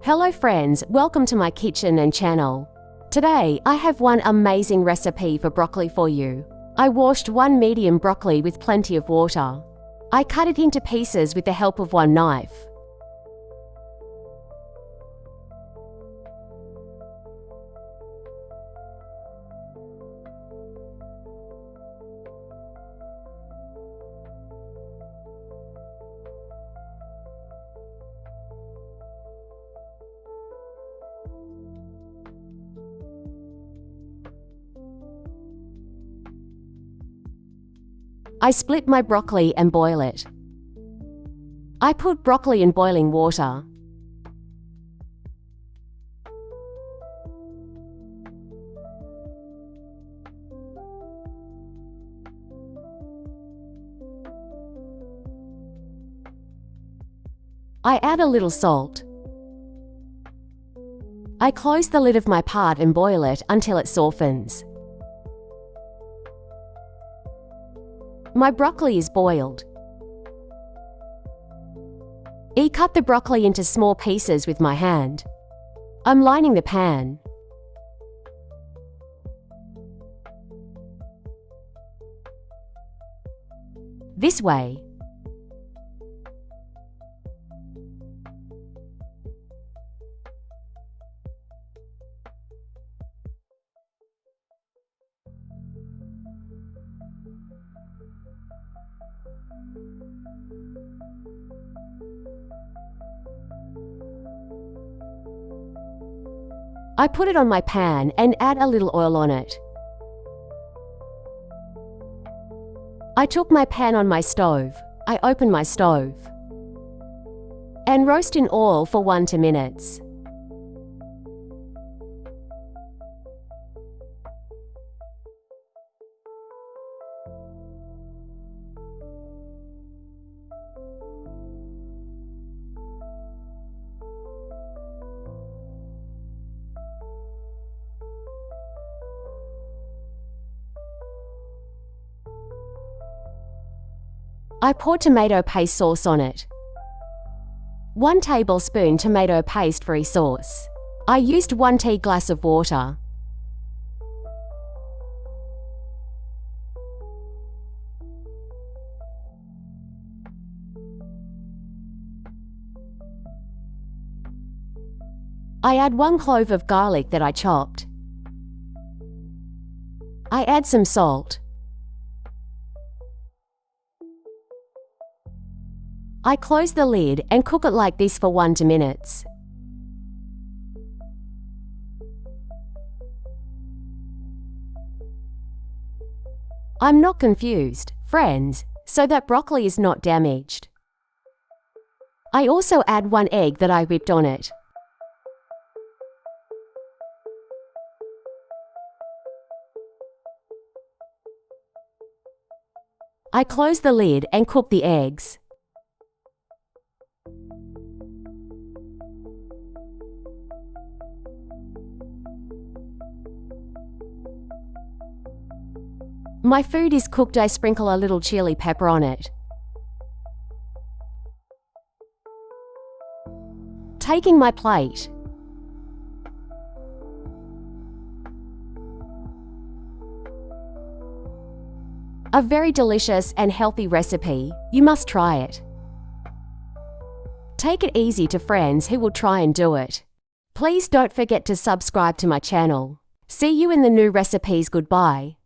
Hello friends, welcome to my kitchen and channel. Today, I have one amazing recipe for broccoli for you. I washed one medium broccoli with plenty of water. I cut it into pieces with the help of one knife. I split my broccoli and boil it. I put broccoli in boiling water. I add a little salt. I close the lid of my pot and boil it until it softens. My broccoli is boiled. I cut the broccoli into small pieces with my hand. I'm lining the pan. This way. I put it on my pan and add a little oil on it. I took my pan on my stove. I open my stove and roast in oil for 1 to 2 minutes. I pour tomato paste sauce on it. 1 tablespoon tomato paste for sauce. I used 1 tea glass of water. I add 1 clove of garlic that I chopped. I add some salt. I close the lid and cook it like this for 1 to 2 minutes. I'm not confused, friends, so that broccoli is not damaged. I also add 1 egg that I whipped on it. I close the lid and cook the eggs. My food is cooked. I sprinkle a little chili pepper on it. Taking my plate. A very delicious and healthy recipe. You must try it. Take it easy to friends who will try and do it. Please don't forget to subscribe to my channel. See you in the new recipes. Goodbye.